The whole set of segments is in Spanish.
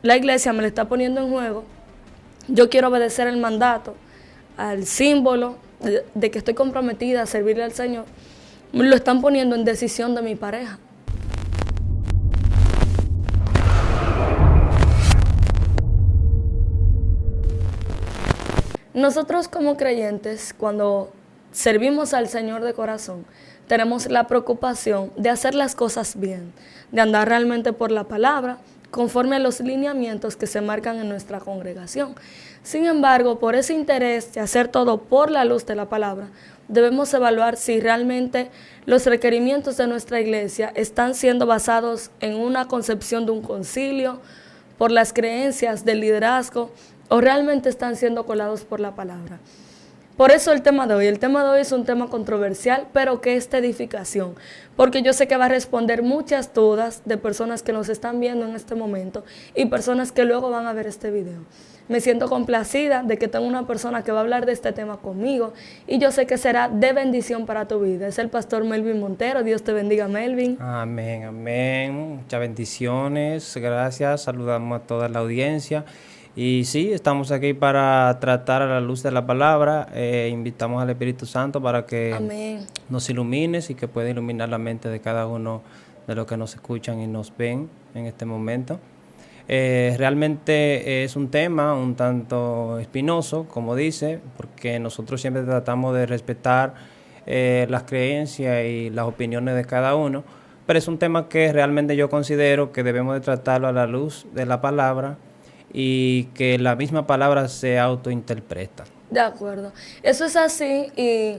la iglesia me lo está poniendo en juego, yo quiero obedecer el mandato, al símbolo de que estoy comprometida a servirle al Señor, me lo están poniendo en decisión de mi pareja. Nosotros como creyentes, cuando servimos al Señor de corazón, tenemos la preocupación de hacer las cosas bien, de andar realmente por la palabra, conforme a los lineamientos que se marcan en nuestra congregación. Sin embargo, por ese interés de hacer todo por la luz de la palabra, debemos evaluar si realmente los requerimientos de nuestra iglesia están siendo basados en una concepción de un concilio, por las creencias del liderazgo, o realmente están siendo colados por la palabra. Por eso el tema de hoy es un tema controversial, pero que es de edificación, porque yo sé que va a responder muchas dudas de personas que nos están viendo en este momento y personas que luego van a ver este video. Me siento complacida de que tengo una persona que va a hablar de este tema conmigo y yo sé que será de bendición para tu vida. Es el pastor Melvin Montero. Dios te bendiga, Melvin. Amén, amén. Muchas bendiciones. Gracias. Saludamos a toda la audiencia. Y sí, estamos aquí para tratar a la luz de la palabra. Invitamos al Espíritu Santo para que Amén. Nos ilumines y que pueda iluminar la mente de cada uno de los que nos escuchan y nos ven en este momento. Realmente es un tema un tanto espinoso, como dice, porque nosotros siempre tratamos de respetar las creencias y las opiniones de cada uno, pero es un tema que realmente yo considero que debemos de tratarlo a la luz de la palabra y que la misma palabra se autointerpreta. De acuerdo. Eso es así y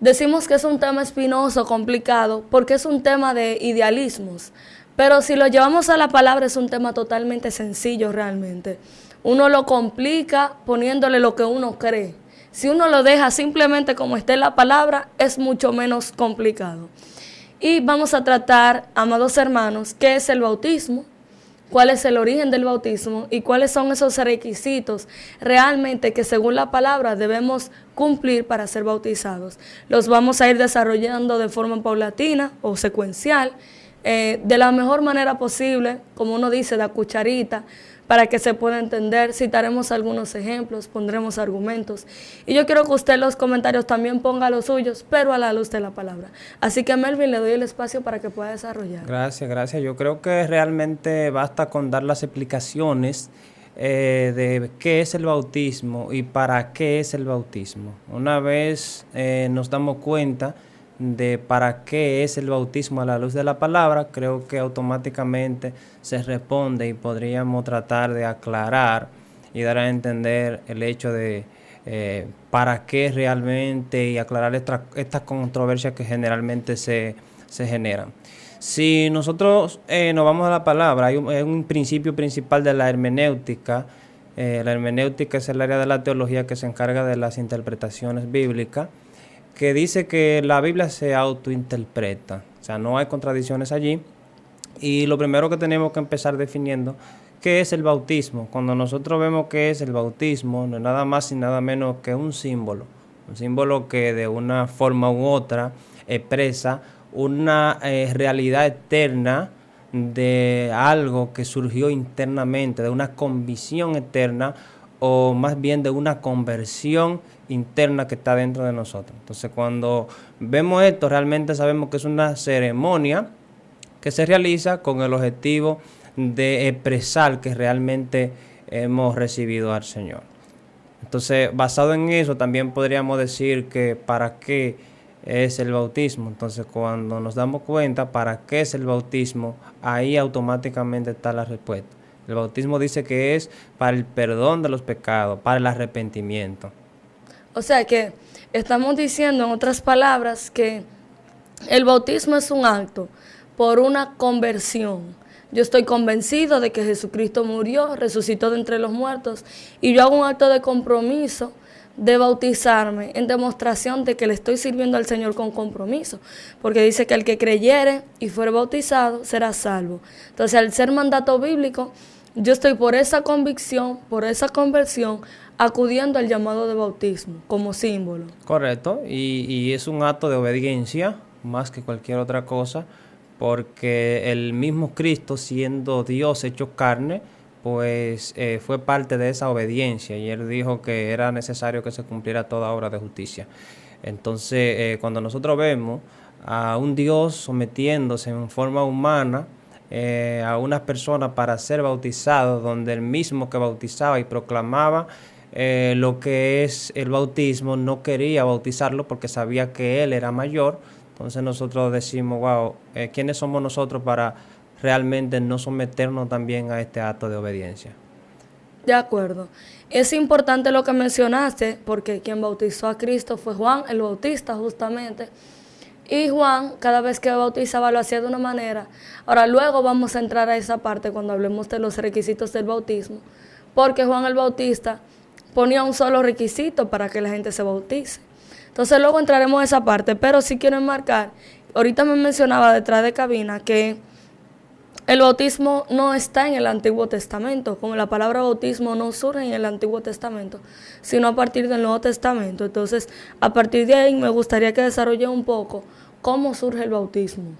decimos que es un tema espinoso, complicado, porque es un tema de idealismos. Pero si lo llevamos a la palabra es un tema totalmente sencillo realmente. Uno lo complica poniéndole lo que uno cree. Si uno lo deja simplemente como está en la palabra, es mucho menos complicado. Y vamos a tratar, amados hermanos, qué es el bautismo, cuál es el origen del bautismo y cuáles son esos requisitos realmente que según la palabra debemos cumplir para ser bautizados. Los vamos a ir desarrollando de forma paulatina o secuencial, de la mejor manera posible, como uno dice, de cucharita, para que se pueda entender. Citaremos algunos ejemplos, pondremos argumentos. Y yo quiero que usted en los comentarios también ponga los suyos, pero a la luz de la palabra. Así que Melvin, le doy el espacio para que pueda desarrollar. Gracias, gracias. Yo creo que realmente basta con dar las explicaciones de qué es el bautismo y para qué es el bautismo. Una vez nos damos cuenta de para qué es el bautismo a la luz de la palabra, creo que automáticamente se responde y podríamos tratar de aclarar y dar a entender el hecho de para qué realmente y aclarar estas controversias que generalmente se generan. Si nosotros nos vamos a la palabra, hay un principio principal de la hermenéutica. La hermenéutica es el área de la teología que se encarga de las interpretaciones bíblicas, que dice que la Biblia se autointerpreta, o sea, no hay contradicciones allí. Y lo primero que tenemos que empezar definiendo, ¿qué es el bautismo? Cuando nosotros vemos qué es el bautismo, no es nada más y nada menos que un símbolo que de una forma u otra expresa una realidad eterna de algo que surgió internamente, de una convicción eterna, o más bien de una conversión interna que está dentro de nosotros. Entonces, cuando vemos esto, realmente sabemos que es una ceremonia que se realiza con el objetivo de expresar que realmente hemos recibido al Señor. Entonces, basado en eso, también podríamos decir que para qué es el bautismo. Entonces, cuando nos damos cuenta para qué es el bautismo, ahí automáticamente está la respuesta. El bautismo dice que es para el perdón de los pecados, para el arrepentimiento. O sea que estamos diciendo en otras palabras que el bautismo es un acto por una conversión. Yo estoy convencido de que Jesucristo murió, resucitó de entre los muertos y yo hago un acto de compromiso de bautizarme en demostración de que le estoy sirviendo al Señor con compromiso, porque dice que el que creyere y fuere bautizado será salvo. Entonces, al ser mandato bíblico, yo estoy por esa convicción, por esa conversión, acudiendo al llamado de bautismo como símbolo. Correcto, y es un acto de obediencia más que cualquier otra cosa, porque el mismo Cristo, siendo Dios hecho carne, pues fue parte de esa obediencia y él dijo que era necesario que se cumpliera toda obra de justicia. Entonces, cuando nosotros vemos a un Dios sometiéndose en forma humana a unas personas para ser bautizados, donde el mismo que bautizaba y proclamaba lo que es el bautismo, no quería bautizarlo porque sabía que él era mayor. Entonces nosotros decimos, wow, ¿quiénes somos nosotros para realmente no someternos también a este acto de obediencia? De acuerdo. Es importante lo que mencionaste, porque quien bautizó a Cristo fue Juan el Bautista, justamente. Y Juan, cada vez que bautizaba, lo hacía de una manera. Ahora, luego vamos a entrar a esa parte cuando hablemos de los requisitos del bautismo, porque Juan el Bautista ponía un solo requisito para que la gente se bautice. Entonces, luego entraremos a esa parte, pero sí quiero enmarcar, ahorita me mencionaba detrás de cabina que el bautismo no está en el Antiguo Testamento, como la palabra bautismo no surge en el Antiguo Testamento, sino a partir del Nuevo Testamento. Entonces, a partir de ahí me gustaría que desarrolle un poco cómo surge el bautismo.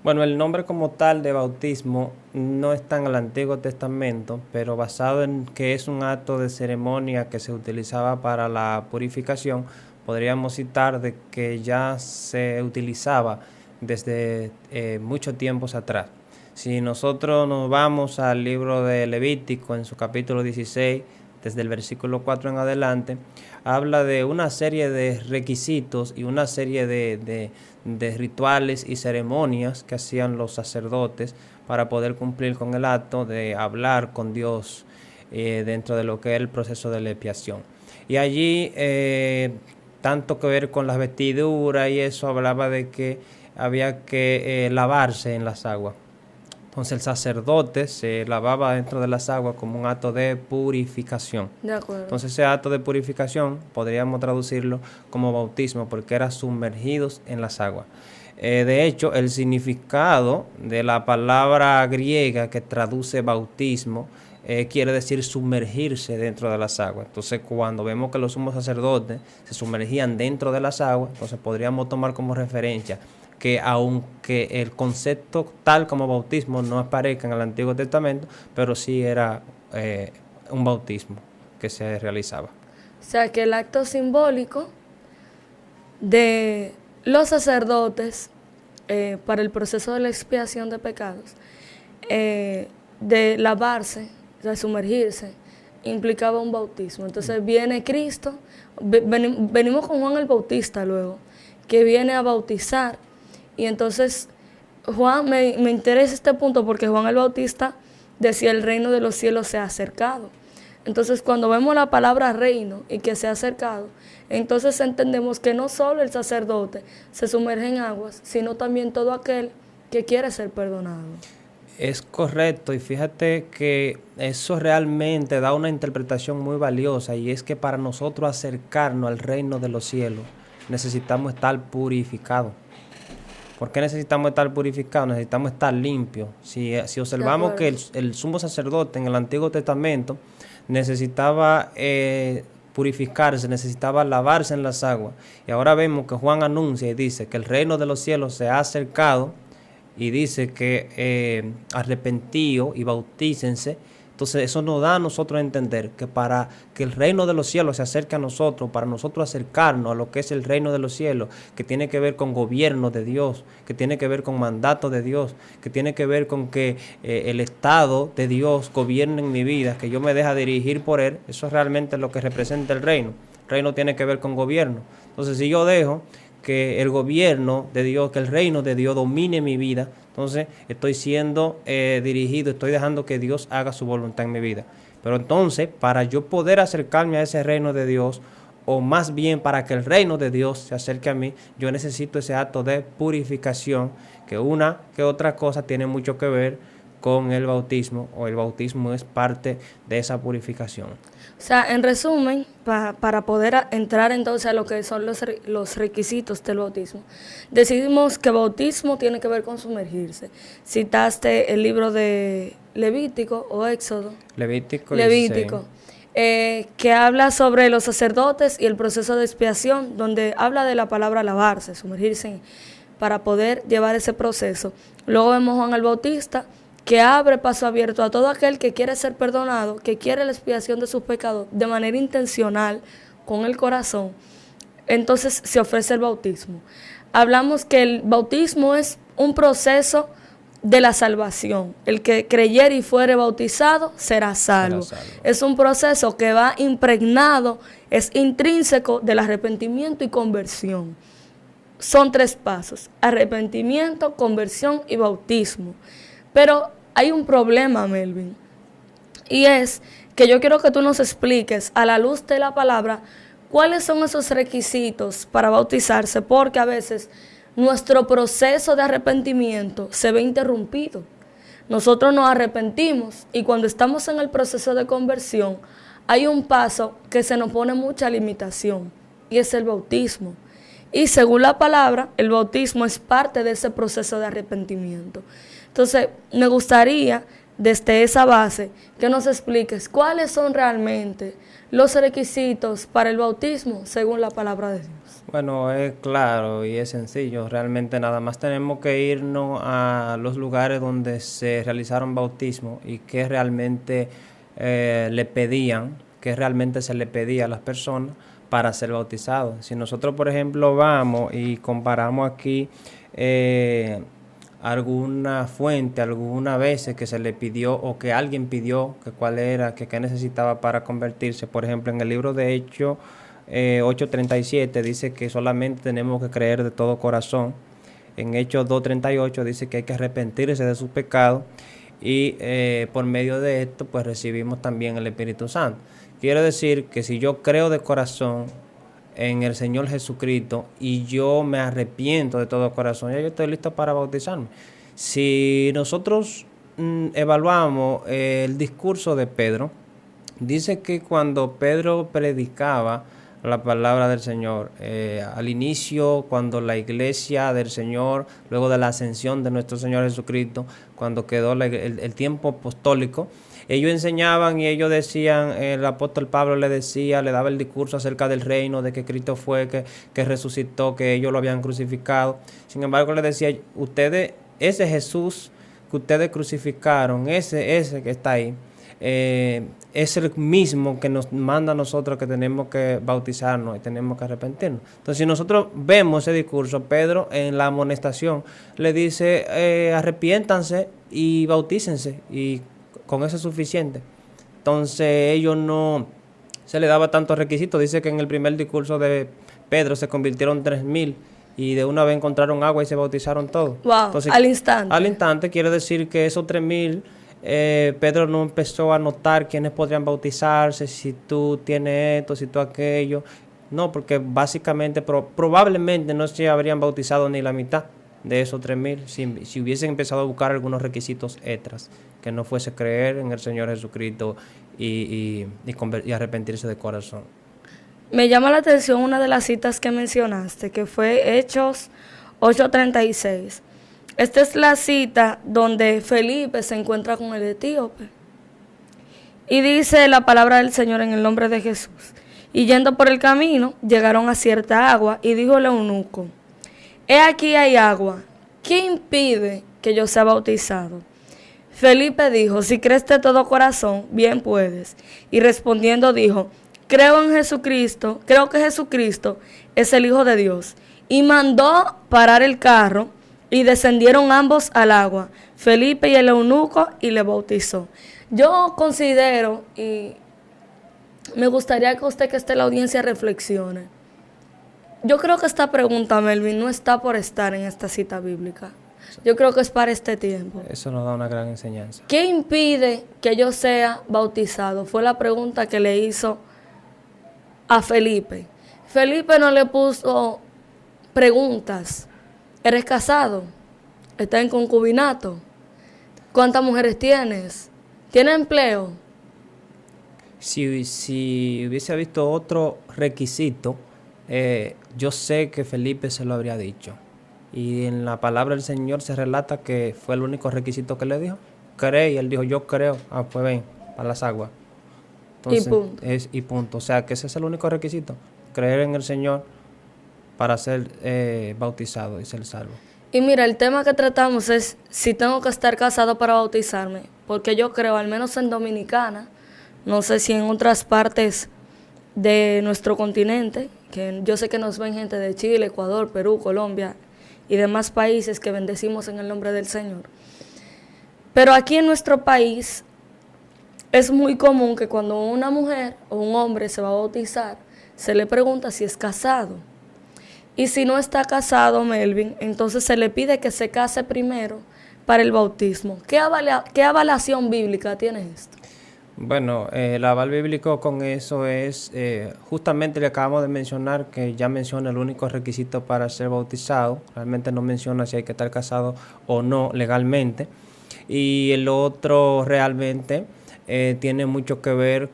Bueno, el nombre como tal de bautismo no está en el Antiguo Testamento, pero basado en que es un acto de ceremonia que se utilizaba para la purificación, podríamos citar de que ya se utilizaba desde muchos tiempos atrás. Si nosotros nos vamos al libro de Levítico, en su capítulo 16, desde el versículo 4 en adelante, habla de una serie de requisitos y una serie de rituales y ceremonias que hacían los sacerdotes para poder cumplir con el acto de hablar con Dios dentro de lo que es el proceso de la expiación. Y allí, tanto que ver con las vestiduras y eso, hablaba de que había que lavarse en las aguas. Entonces el sacerdote se lavaba dentro de las aguas como un acto de purificación. De acuerdo. Entonces ese acto de purificación podríamos traducirlo como bautismo porque era sumergidos en las aguas. De hecho, el significado de la palabra griega que traduce bautismo quiere decir sumergirse dentro de las aguas. Entonces cuando vemos que los sumos sacerdotes se sumergían dentro de las aguas, entonces podríamos tomar como referencia que aunque el concepto tal como bautismo no aparezca en el Antiguo Testamento, pero sí era un bautismo que se realizaba. O sea que el acto simbólico de los sacerdotes para el proceso de la expiación de pecados, de lavarse, de sumergirse, implicaba un bautismo. Entonces viene Cristo, venimos con Juan el Bautista luego, que viene a bautizar. Y entonces, Juan, me interesa este punto porque Juan el Bautista decía el reino de los cielos se ha acercado. Entonces, cuando vemos la palabra reino y que se ha acercado, entonces entendemos que no solo el sacerdote se sumerge en aguas, sino también todo aquel que quiere ser perdonado. Es correcto, y fíjate que eso realmente da una interpretación muy valiosa, y es que para nosotros acercarnos al reino de los cielos necesitamos estar purificados. ¿Por qué necesitamos estar purificados? Necesitamos estar limpios. Si observamos que el sumo sacerdote en el Antiguo Testamento necesitaba purificarse, necesitaba lavarse en las aguas, y ahora vemos que Juan anuncia y dice que el reino de los cielos se ha acercado, y dice que arrepentíos y bautícense. Entonces eso nos da a nosotros a entender que para que el reino de los cielos se acerque a nosotros, para nosotros acercarnos a lo que es el reino de los cielos, que tiene que ver con gobierno de Dios, que tiene que ver con mandato de Dios, que tiene que ver con que el Estado de Dios gobierne en mi vida, que yo me deja dirigir por Él, eso es realmente lo que representa el reino. El reino tiene que ver con gobierno. Entonces si yo dejo que el gobierno de Dios, que el reino de Dios domine mi vida, entonces estoy siendo dirigido, estoy dejando que Dios haga su voluntad en mi vida. Pero entonces, para yo poder acercarme a ese reino de Dios, o más bien para que el reino de Dios se acerque a mí, yo necesito ese acto de purificación, que una que otra cosa tiene mucho que ver con el bautismo, o el bautismo es parte de esa purificación. O sea, en resumen, para poder entrar entonces a lo que son los requisitos del bautismo, decidimos que bautismo tiene que ver con sumergirse. Citaste el libro de Levítico o Éxodo. Levítico. Que habla sobre los sacerdotes y el proceso de expiación, donde habla de la palabra lavarse, sumergirse para poder llevar ese proceso. Luego vemos a Juan el Bautista, que abre paso abierto a todo aquel que quiere ser perdonado, que quiere la expiación de sus pecados de manera intencional, con el corazón, entonces se ofrece el bautismo. Hablamos que el bautismo es un proceso de la salvación. El que creyere y fuere bautizado será salvo. Es un proceso que va impregnado, es intrínseco del arrepentimiento y conversión. Son 3 pasos: arrepentimiento, conversión y bautismo. Pero hay un problema, Melvin, y es que yo quiero que tú nos expliques, a la luz de la palabra, cuáles son esos requisitos para bautizarse, porque a veces nuestro proceso de arrepentimiento se ve interrumpido. Nosotros nos arrepentimos y cuando estamos en el proceso de conversión hay un paso que se nos pone mucha limitación y es el bautismo. Y según la palabra, el bautismo es parte de ese proceso de arrepentimiento. Entonces, me gustaría, desde esa base, que nos expliques cuáles son realmente los requisitos para el bautismo según la palabra de Dios. Bueno, es claro y es sencillo. Realmente nada más tenemos que irnos a los lugares donde se realizaron bautismos y que realmente le pedían, que realmente se le pedía a las personas para ser bautizados. Si nosotros, por ejemplo, vamos y comparamos aquí alguna fuente, alguna vez que se le pidió o que alguien pidió que cuál era, que qué necesitaba para convertirse. Por ejemplo, en el libro de Hechos 8:37 dice que solamente tenemos que creer de todo corazón. En Hechos 2:38 dice que hay que arrepentirse de sus pecados y por medio de esto pues recibimos también el Espíritu Santo. Quiere decir que si yo creo de corazón en el Señor Jesucristo y yo me arrepiento de todo corazón, ya yo estoy listo para bautizarme. Si nosotros evaluamos el discurso de Pedro, dice que cuando Pedro predicaba la palabra del Señor, al inicio, cuando la iglesia del Señor, luego de la ascensión de nuestro Señor Jesucristo, cuando quedó el tiempo apostólico, ellos enseñaban y ellos decían, el apóstol Pablo le decía, le daba el discurso acerca del reino, de que Cristo fue, que resucitó, que ellos lo habían crucificado. Sin embargo, le decía, ustedes, ese Jesús que ustedes crucificaron, ese que está ahí, es el mismo que nos manda a nosotros que tenemos que bautizarnos y tenemos que arrepentirnos. Entonces, si nosotros vemos ese discurso, Pedro en la amonestación le dice, arrepiéntanse y bautícense, y con eso es suficiente. Entonces, ellos no se le daba tantos requisitos. Dice que en el primer discurso de Pedro se convirtieron 3,000 y de una vez encontraron agua y se bautizaron todos. Wow, entonces, al instante. Al instante quiere decir que esos 3,000, Pedro no empezó a notar quiénes podrían bautizarse, si tú tienes esto, si tú aquello. No, porque básicamente, probablemente no se habrían bautizado ni la mitad de esos 3,000 si hubiesen empezado a buscar algunos requisitos extras, que no fuese creer en el Señor Jesucristo y arrepentirse de corazón. Me llama la atención una de las citas que mencionaste, que fue Hechos 8:36. Esta es la cita donde Felipe se encuentra con el etíope. Y dice la palabra del Señor en el nombre de Jesús. Y yendo por el camino, llegaron a cierta agua y dijo el eunuco, he aquí hay agua, ¿qué impide que yo sea bautizado? Felipe dijo, si crees de todo corazón, bien puedes. Y respondiendo dijo, creo en Jesucristo, creo que Jesucristo es el Hijo de Dios. Y mandó parar el carro y descendieron ambos al agua, Felipe y el eunuco, y le bautizó. Yo considero, y me gustaría que usted que esté en la audiencia reflexione, yo creo que esta pregunta, Melvin, no está por estar en esta cita bíblica. Yo creo que es para este tiempo. Eso nos da una gran enseñanza. ¿Qué impide que yo sea bautizado? Fue la pregunta que le hizo a Felipe. Felipe no le puso preguntas. ¿Eres casado? ¿Estás en concubinato? ¿Cuántas mujeres tienes? ¿Tienes empleo? Si hubiese visto otro requisito, yo sé que Felipe se lo habría dicho. Y en la palabra del Señor se relata que fue el único requisito que le dijo. Cree, y él dijo, yo creo. Ah, pues ven, para las aguas. Entonces, y punto. O sea, que ese es el único requisito. Creer en el Señor para ser bautizado y ser salvo. Y mira, el tema que tratamos es si tengo que estar casado para bautizarme, porque yo creo, al menos en Dominicana, no sé si en otras partes de nuestro continente, que yo sé que nos ven gente de Chile, Ecuador, Perú, Colombia y demás países que bendecimos en el nombre del Señor. Pero aquí en nuestro país es muy común que cuando una mujer o un hombre se va a bautizar, se le pregunta si es casado. Y si no está casado, Melvin, entonces se le pide que se case primero para el bautismo. ¿Qué avalación bíblica tiene esto? Bueno, el aval bíblico con eso es, justamente le acabamos de mencionar que ya menciona el único requisito para ser bautizado, realmente no menciona si hay que estar casado o no legalmente, y el otro realmente tiene mucho que ver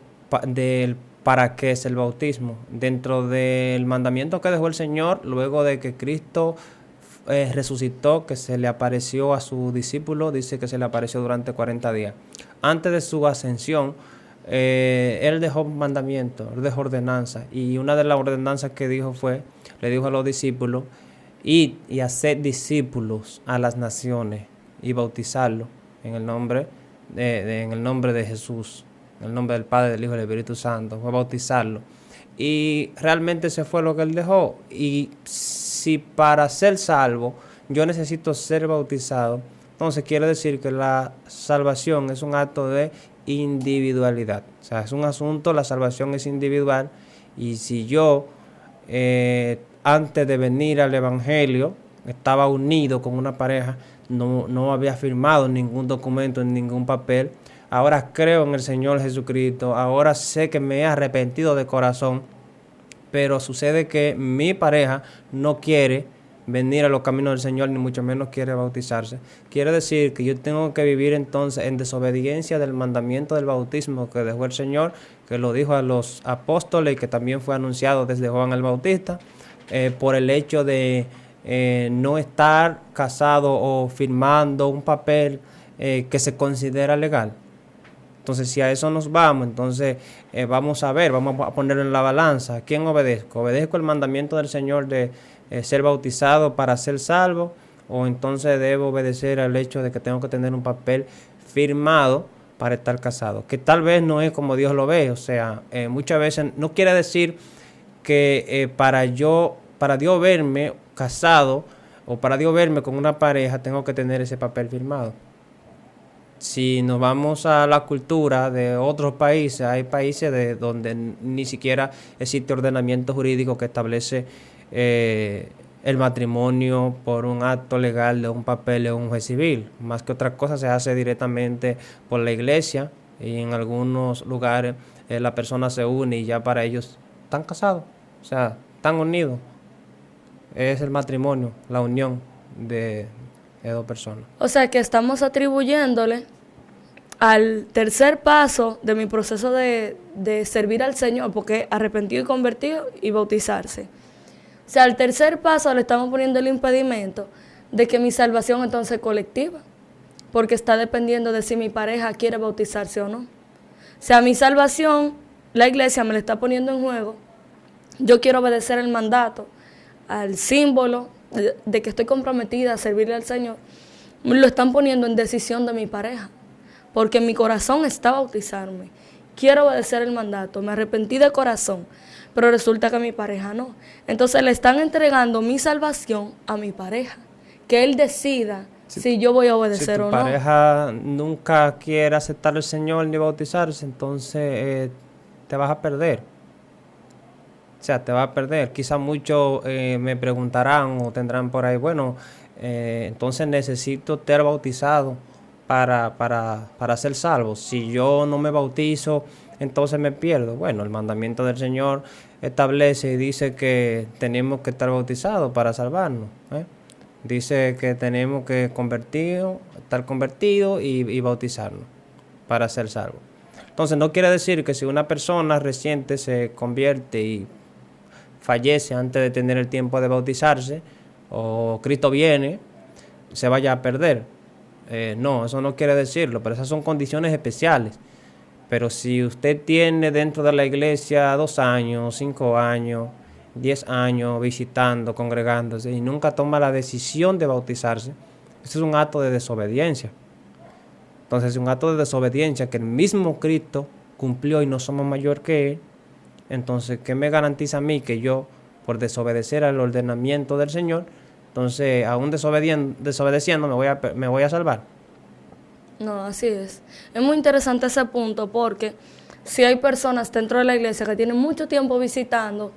del para qué es el bautismo. Dentro del mandamiento que dejó el Señor, luego de que Cristo resucitó, que se le apareció a su discípulo, dice que se le apareció durante 40 días. Antes de su ascensión, él dejó mandamientos, él dejó ordenanzas, y una de las ordenanzas que dijo fue, le dijo a los discípulos, id y haced discípulos a las naciones y bautizarlos en el nombre de Jesús, en el nombre del Padre, del Hijo y del Espíritu Santo, fue bautizarlo. Y realmente ese fue lo que él dejó. Y si para ser salvo yo necesito ser bautizado, entonces quiere decir que la salvación es un acto de individualidad. O sea, es un asunto, la salvación es individual. Y si yo, antes de venir al Evangelio, estaba unido con una pareja, no había firmado ningún documento, en ningún papel, ahora creo en el Señor Jesucristo, ahora sé que me he arrepentido de corazón, pero sucede que mi pareja no quiere venir a los caminos del Señor, ni mucho menos quiere bautizarse. Quiere decir que yo tengo que vivir entonces en desobediencia del mandamiento del bautismo que dejó el Señor, que lo dijo a los apóstoles y que también fue anunciado desde Juan el Bautista, por el hecho de no estar casado o firmando un papel que se considera legal. Entonces, si a eso nos vamos, entonces vamos a ver, vamos a ponerlo en la balanza. ¿A quién obedezco? ¿Obedezco el mandamiento del Señor de ser bautizado para ser salvo? ¿O entonces debo obedecer al hecho de que tengo que tener un papel firmado para estar casado? Que tal vez no es como Dios lo ve. O sea, muchas veces no quiere decir que para Dios verme casado o para Dios verme con una pareja tengo que tener ese papel firmado. Si nos vamos a la cultura de otros países, hay países donde ni siquiera existe ordenamiento jurídico que establece el matrimonio por un acto legal de un papel de un juez civil. Más que otra cosa se hace directamente por la iglesia y en algunos lugares la persona se une y ya para ellos están casados, o sea, están unidos. Es el matrimonio, la unión de dos personas. O sea que estamos atribuyéndole al tercer paso de mi proceso de servir al Señor, porque arrepentido y convertido y bautizarse. O sea, al tercer paso le estamos poniendo el impedimento de que mi salvación entonces es colectiva, porque está dependiendo de si mi pareja quiere bautizarse o no. O sea, mi salvación, la iglesia me la está poniendo en juego. Yo quiero obedecer el mandato, al símbolo de que estoy comprometida a servirle al Señor, lo están poniendo en decisión de mi pareja, porque en mi corazón está bautizarme. Quiero obedecer el mandato, me arrepentí de corazón, pero resulta que mi pareja no. Entonces le están entregando mi salvación a mi pareja, que él decida si yo voy a obedecer o no. Si tu pareja nunca quiere aceptar al Señor ni bautizarse, entonces te vas a perder. O sea, te va a perder. Quizás muchos me preguntarán o tendrán por ahí, bueno, entonces necesito ser bautizado para ser salvo. Si yo no me bautizo, entonces me pierdo. Bueno, el mandamiento del Señor establece y dice que tenemos que estar bautizados para salvarnos. Dice que tenemos que estar convertidos y bautizarnos para ser salvos. Entonces no quiere decir que si una persona reciente se convierte y fallece antes de tener el tiempo de bautizarse, o Cristo viene, se vaya a perder. No, eso no quiere decirlo, pero esas son condiciones especiales. Pero si usted tiene dentro de la iglesia 2 años, 5 años, 10 años visitando, congregándose y nunca toma la decisión de bautizarse, eso es un acto de desobediencia. Entonces es un acto de desobediencia que el mismo Cristo cumplió y no somos mayor que Él. Entonces, ¿qué me garantiza a mí que yo, por desobedecer al ordenamiento del Señor, entonces aún desobedeciendo me voy a salvar? No, así es. Es muy interesante ese punto porque si hay personas dentro de la iglesia que tienen mucho tiempo visitando,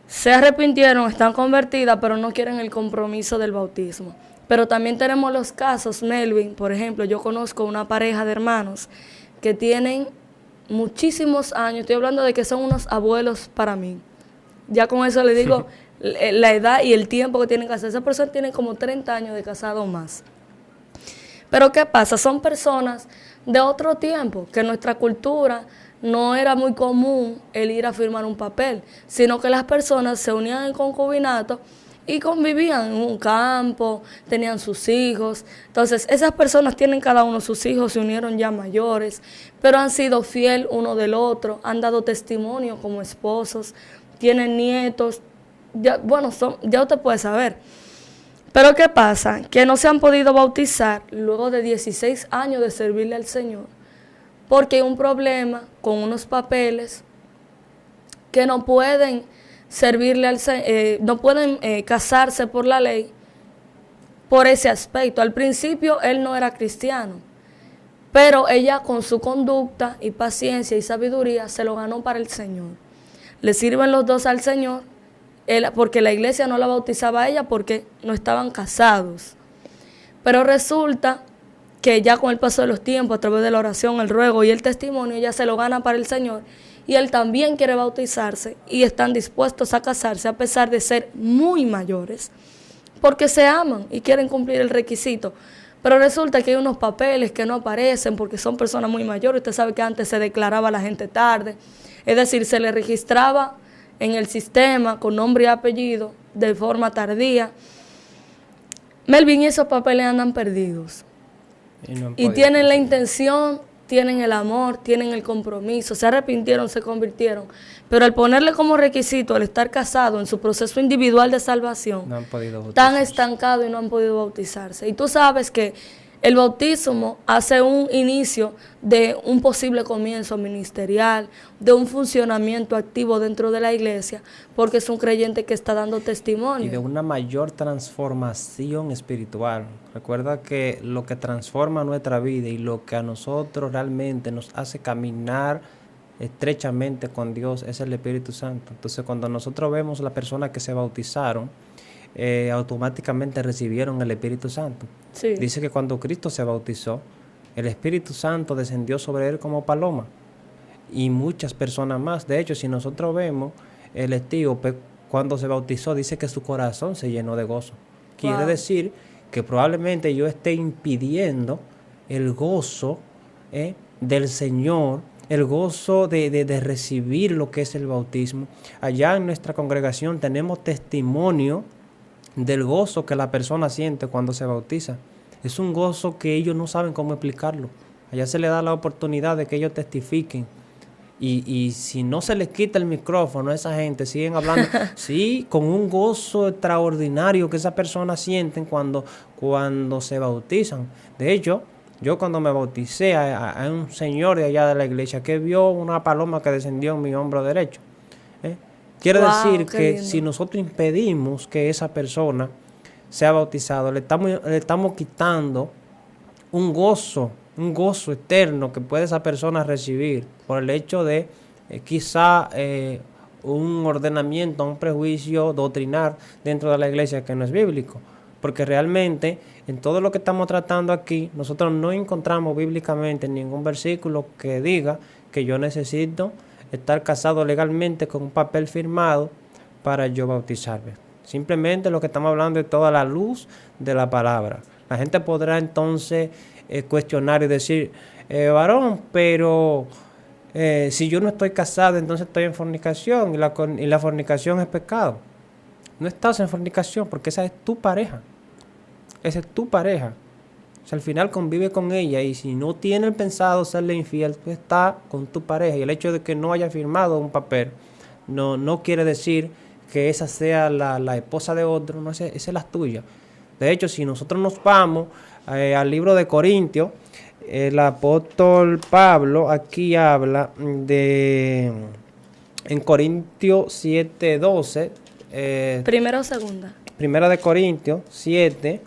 se arrepintieron, están convertidas, pero no quieren el compromiso del bautismo. Pero también tenemos los casos, Melvin, por ejemplo, yo conozco una pareja de hermanos que tienen muchísimos años, estoy hablando de que son unos abuelos para mí. Ya con eso le digo la edad y el tiempo que tienen que hacer. Esas personas tienen como 30 años de casado o más. Pero ¿qué pasa? Son personas de otro tiempo, que en nuestra cultura no era muy común el ir a firmar un papel, sino que las personas se unían en concubinato y convivían en un campo, tenían sus hijos. Entonces, esas personas tienen cada uno sus hijos, se unieron ya mayores, pero han sido fiel uno del otro, han dado testimonio como esposos, tienen nietos, ya, bueno, ya usted puede saber. Pero ¿qué pasa? Que no se han podido bautizar luego de 16 años de servirle al Señor, porque hay un problema con unos papeles que no pueden servirle al no pueden casarse por la ley por ese aspecto. Al principio él no era cristiano, pero ella con su conducta y paciencia y sabiduría se lo ganó para el Señor. Le sirven los dos al Señor, porque la iglesia no la bautizaba a ella porque no estaban casados. Pero resulta que ya con el paso de los tiempos, a través de la oración, el ruego y el testimonio, ella se lo gana para el Señor y él también quiere bautizarse y están dispuestos a casarse a pesar de ser muy mayores, porque se aman y quieren cumplir el requisito. Pero resulta que hay unos papeles que no aparecen porque son personas muy mayores. Usted sabe que antes se declaraba a la gente tarde, es decir, se le registraba en el sistema con nombre y apellido de forma tardía. Melvin, y esos papeles andan perdidos. Y tienen la intención, tienen el amor, tienen el compromiso, se arrepintieron, se convirtieron. Pero al ponerle como requisito el estar casado en su proceso individual de salvación, no han podido están estancados y no han podido bautizarse. Y tú sabes que el bautismo hace un inicio de un posible comienzo ministerial, de un funcionamiento activo dentro de la iglesia, porque es un creyente que está dando testimonio. Y de una mayor transformación espiritual. Recuerda que lo que transforma nuestra vida y lo que a nosotros realmente nos hace caminar estrechamente con Dios es el Espíritu Santo. Entonces, cuando nosotros vemos las personas que se bautizaron, automáticamente recibieron el Espíritu Santo. Sí. Dice que cuando Cristo se bautizó, el Espíritu Santo descendió sobre él como paloma y muchas personas más. De hecho, si nosotros vemos el etíope cuando se bautizó, dice que su corazón se llenó de gozo. Quiere decir que probablemente yo esté impidiendo el gozo del Señor, el gozo de recibir lo que es el bautismo. Allá en nuestra congregación tenemos testimonio del gozo que la persona siente cuando se bautiza. Es un gozo que ellos no saben cómo explicarlo. Allá se les da la oportunidad de que ellos testifiquen. Y si no se les quita el micrófono a esa gente, siguen hablando, sí, con un gozo extraordinario que esas personas sienten cuando se bautizan. De hecho, yo cuando me bauticé, hay un señor de allá de la iglesia que vio una paloma que descendió en mi hombro derecho. Quiere decir que lindo. Si nosotros impedimos que esa persona sea bautizado, le estamos quitando un gozo eterno que puede esa persona recibir por el hecho de quizá un ordenamiento, un prejuicio doctrinal dentro de la iglesia que no es bíblico. Porque realmente en todo lo que estamos tratando aquí, nosotros no encontramos bíblicamente ningún versículo que diga que yo necesito estar casado legalmente con un papel firmado para yo bautizarme. Simplemente lo que estamos hablando es toda la luz de la palabra. La gente podrá entonces cuestionar y decir, varón, pero si yo no estoy casado, entonces estoy en fornicación y la fornicación es pecado. No estás en fornicación porque esa es tu pareja. Esa es tu pareja. O sea, al final convive con ella y si no tiene pensado serle infiel, tú estás con tu pareja. Y el hecho de que no haya firmado un papel no quiere decir que esa sea la esposa de otro, no, esa es la tuya. De hecho, si nosotros nos vamos al libro de Corintios, el apóstol Pablo aquí habla de, en Corintios 7:12, Primera o segunda. Primera de Corintios 7,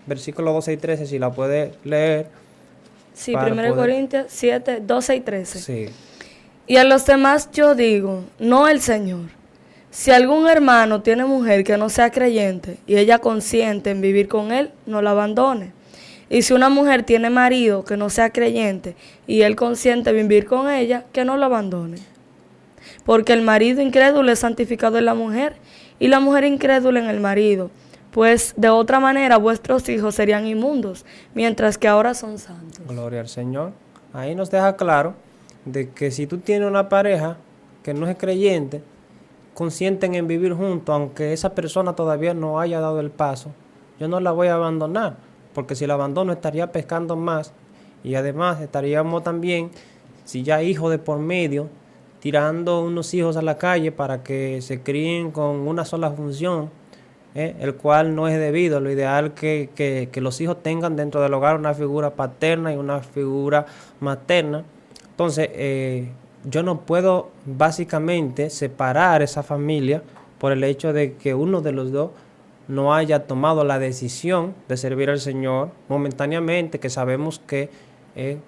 versículos 12 y 13, si la puede leer. Sí, 1 Corintios 7, 12 y 13. Sí. Y a los demás yo digo, no el Señor. Si algún hermano tiene mujer que no sea creyente y ella consiente en vivir con él, no la abandone. Y si una mujer tiene marido que no sea creyente y él consiente en vivir con ella, que no la abandone. Porque el marido incrédulo es santificado en la mujer y la mujer incrédula en el marido. Pues de otra manera vuestros hijos serían inmundos, mientras que ahora son santos. Gloria al Señor. Ahí nos deja claro de que si tú tienes una pareja que no es creyente, consienten en vivir juntos, aunque esa persona todavía no haya dado el paso, yo no la voy a abandonar, porque si la abandono estaría pescando más y además estaríamos también, si ya hijos de por medio, tirando unos hijos a la calle para que se críen con una sola función, el cual no es debido. Lo ideal que los hijos tengan dentro del hogar una figura paterna y una figura materna. Entonces, yo no puedo básicamente separar esa familia por el hecho de que uno de los dos no haya tomado la decisión de servir al Señor momentáneamente, que sabemos que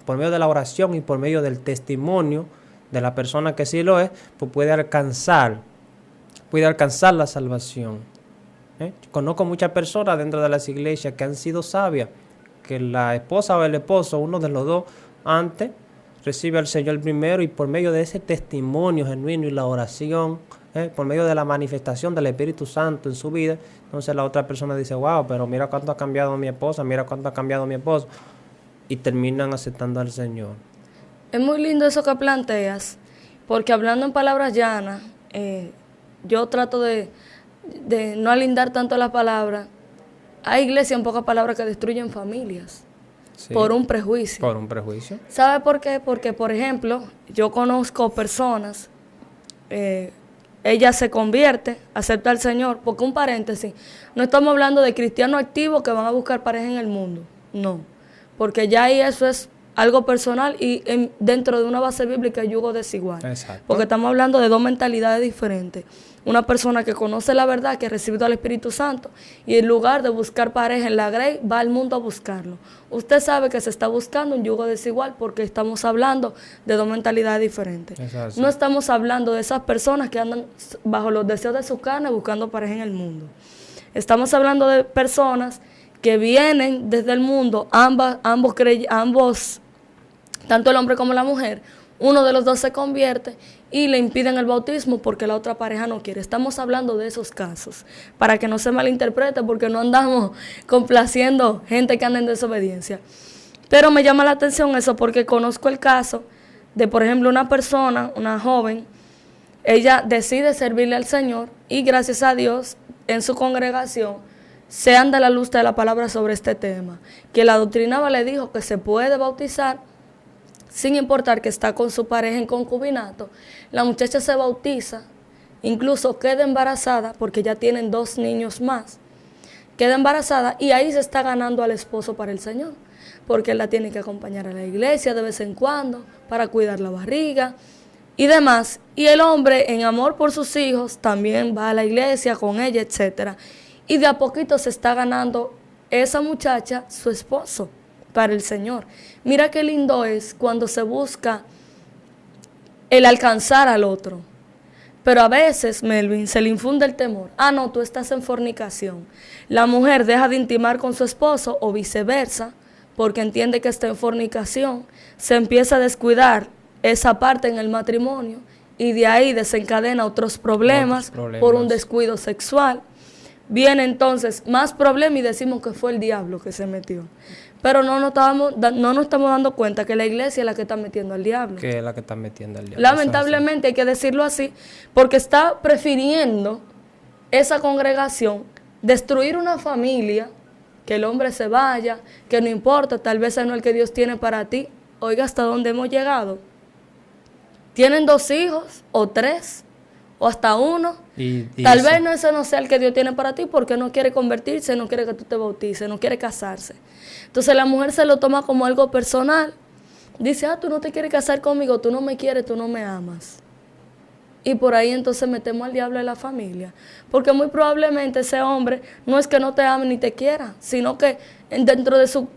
por medio de la oración y por medio del testimonio de la persona que sí lo es, pues puede alcanzar la salvación. Conozco muchas personas dentro de las iglesias que han sido sabias, que la esposa o el esposo, uno de los dos, antes recibe al Señor primero y por medio de ese testimonio genuino y la oración, por medio de la manifestación del Espíritu Santo en su vida, entonces la otra persona dice, wow, pero mira cuánto ha cambiado mi esposa, mira cuánto ha cambiado mi esposo, y terminan aceptando al Señor. Es muy lindo eso que planteas, porque hablando en palabras llanas, yo trato de no alindar tanto las palabras. Hay iglesias, en pocas palabras, que destruyen familias. Sí, por un prejuicio. Por un prejuicio. ¿Sabe por qué? Porque, por ejemplo, yo conozco personas, ella se convierte, acepta al Señor, porque un paréntesis, no estamos hablando de cristianos activos que van a buscar pareja en el mundo, no, porque ya ahí eso es algo personal y dentro de una base bíblica yugo desigual. Exacto. Porque estamos hablando de dos mentalidades diferentes. Una persona que conoce la verdad, que ha recibido al Espíritu Santo, y en lugar de buscar pareja en la grey, va al mundo a buscarlo. Usted sabe que se está buscando un yugo desigual porque estamos hablando de dos mentalidades diferentes. No estamos hablando de esas personas que andan bajo los deseos de su carne buscando pareja en el mundo. Estamos hablando de personas que vienen desde el mundo, ambos, tanto el hombre como la mujer, uno de los dos se convierte y le impiden el bautismo porque la otra pareja no quiere. Estamos hablando de esos casos, para que no se malinterprete, porque no andamos complaciendo gente que anda en desobediencia. Pero me llama la atención eso porque conozco el caso de, por ejemplo, una persona, una joven, ella decide servirle al Señor y gracias a Dios en su congregación se anda la luz de la palabra sobre este tema, que la doctrinaba le dijo que se puede bautizar sin importar que está con su pareja en concubinato. La muchacha se bautiza, incluso queda embarazada porque ya tienen 2 niños más, queda embarazada y ahí se está ganando al esposo para el Señor, porque él la tiene que acompañar a la iglesia de vez en cuando para cuidar la barriga y demás, y el hombre en amor por sus hijos también va a la iglesia con ella, etcétera. Y de a poquito se está ganando esa muchacha, su esposo, para el Señor. Mira qué lindo es cuando se busca el alcanzar al otro. Pero a veces, Melvin, se le infunde el temor. Ah, no, tú estás en fornicación. La mujer deja de intimar con su esposo o viceversa, porque entiende que está en fornicación. Se empieza a descuidar esa parte en el matrimonio y de ahí desencadena otros problemas por un descuido sexual. Viene entonces más problema y decimos que fue el diablo que se metió. Pero no nos estamos dando cuenta que la iglesia es la que está metiendo al diablo. Que es la que está metiendo al diablo. Lamentablemente hay que decirlo así, porque está prefiriendo esa congregación destruir una familia, que el hombre se vaya, que no importa, tal vez ese no es el que Dios tiene para ti. Oiga, hasta dónde hemos llegado. Tienen 2 hijos, o 3, o hasta 1. Tal vez ese no sea el que Dios tiene para ti porque no quiere convertirse, no quiere que tú te bautices, no quiere casarse. Entonces la mujer se lo toma como algo personal. Dice, tú no te quieres casar conmigo, tú no me quieres, tú no me amas. Y por ahí entonces metemos al diablo en la familia. Porque muy probablemente ese hombre no es que no te ame ni te quiera, sino que dentro de su...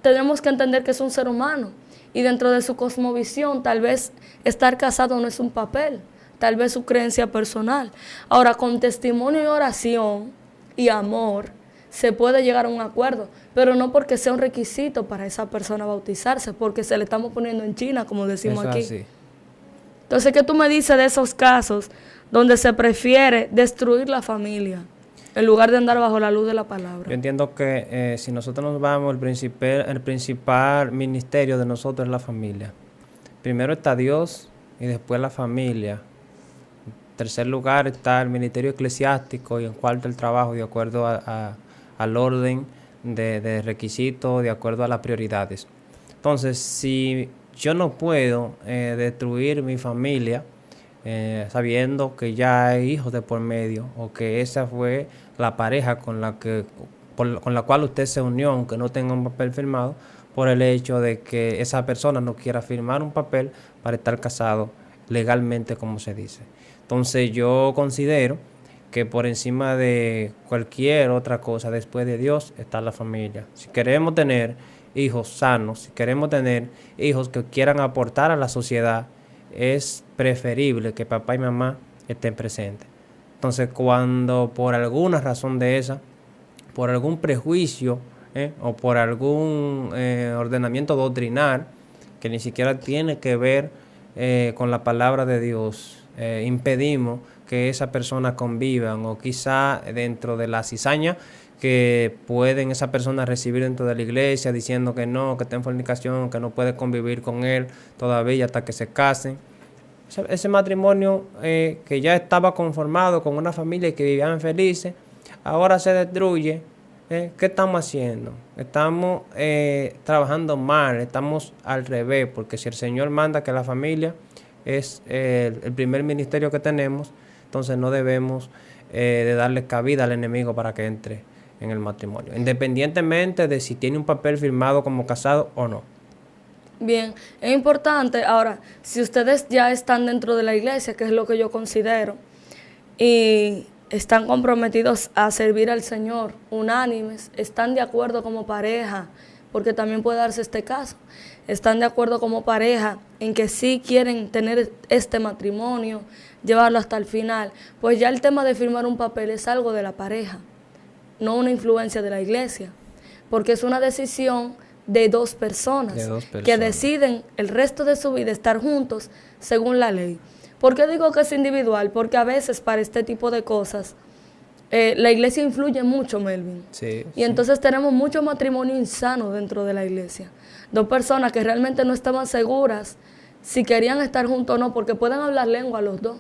Tenemos que entender que es un ser humano. Y dentro de su cosmovisión, tal vez estar casado no es un papel. Tal vez su creencia personal. Ahora, con testimonio y oración y amor, se puede llegar a un acuerdo. Pero no porque sea un requisito para esa persona bautizarse, porque se le estamos poniendo en China, como decimos aquí. Así. Entonces, ¿qué tú me dices de esos casos donde se prefiere destruir la familia en lugar de andar bajo la luz de la palabra? Yo entiendo que si nosotros nos vamos, el principal ministerio de nosotros es la familia. Primero está Dios y después la familia. En tercer lugar está el ministerio eclesiástico y en cuarto el trabajo, de acuerdo al orden de requisitos, de acuerdo a las prioridades. Entonces, si yo no puedo destruir mi familia sabiendo que ya hay hijos de por medio o que esa fue la pareja con la cual usted se unió, aunque no tenga un papel firmado, por el hecho de que esa persona no quiera firmar un papel para estar casado legalmente, como se dice. Entonces yo considero que por encima de cualquier otra cosa después de Dios está la familia. Si queremos tener hijos sanos, si queremos tener hijos que quieran aportar a la sociedad, es preferible que papá y mamá estén presentes. Entonces, cuando por alguna razón de esa, por algún prejuicio o por algún ordenamiento doctrinal que ni siquiera tiene que ver con la palabra de Dios, impedimos que esa persona convivan, o quizá dentro de la cizaña que pueden esa persona recibir dentro de la iglesia diciendo que no, que está en fornicación, que no puede convivir con él todavía hasta que se casen. Ese matrimonio que ya estaba conformado con una familia y que vivían felices, ahora se destruye. ¿Qué estamos haciendo? Estamos trabajando mal, estamos al revés, porque si el Señor manda que la familia es el primer ministerio que tenemos, entonces no debemos de darle cabida al enemigo para que entre en el matrimonio, independientemente de si tiene un papel firmado como casado o no. Bien, es importante. Ahora, si ustedes ya están dentro de la iglesia, que es lo que yo considero, y están comprometidos a servir al Señor, unánimes, están de acuerdo como pareja, porque también puede darse este caso, están de acuerdo como pareja en que sí quieren tener este matrimonio, llevarlo hasta el final, pues ya el tema de firmar un papel es algo de la pareja, no una influencia de la iglesia, porque es una decisión de dos personas que deciden el resto de su vida estar juntos según la ley. ¿Por qué digo que es individual? Porque a veces para este tipo de cosas la iglesia influye mucho, Melvin. Sí, y entonces tenemos mucho matrimonio insano dentro de la iglesia. Dos personas que realmente no estaban seguras si querían estar juntos o no, porque pueden hablar lengua los dos.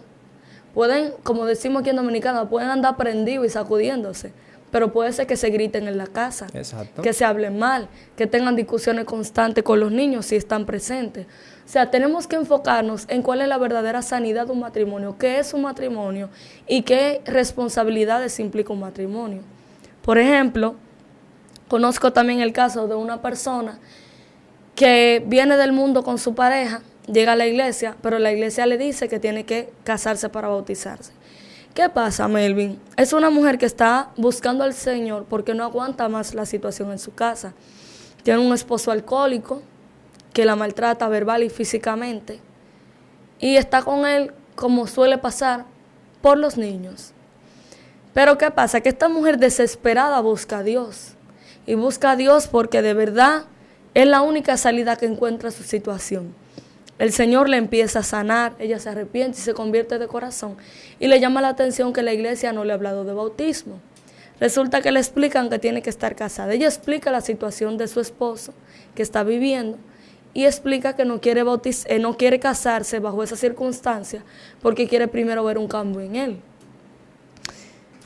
Pueden, como decimos aquí en Dominicana, pueden andar prendidos y sacudiéndose. Pero puede ser que se griten en la casa, exacto, que se hablen mal, que tengan discusiones constantes con los niños si están presentes. O sea, tenemos que enfocarnos en cuál es la verdadera sanidad de un matrimonio, qué es un matrimonio y qué responsabilidades implica un matrimonio. Por ejemplo, conozco también el caso de una persona que viene del mundo con su pareja, llega a la iglesia, pero la iglesia le dice que tiene que casarse para bautizarse. ¿Qué pasa, Melvin? Es una mujer que está buscando al Señor porque no aguanta más la situación en su casa. Tiene un esposo alcohólico que la maltrata verbal y físicamente. Y está con él, como suele pasar, por los niños. Pero ¿qué pasa? Que esta mujer desesperada busca a Dios. Y busca a Dios porque de verdad es la única salida que encuentra a su situación. El Señor le empieza a sanar, ella se arrepiente y se convierte de corazón. Y le llama la atención que la iglesia no le ha hablado de bautismo. Resulta que le explican que tiene que estar casada. Ella explica la situación de su esposo que está viviendo y explica que no quiere casarse bajo esa circunstancia porque quiere primero ver un cambio en él.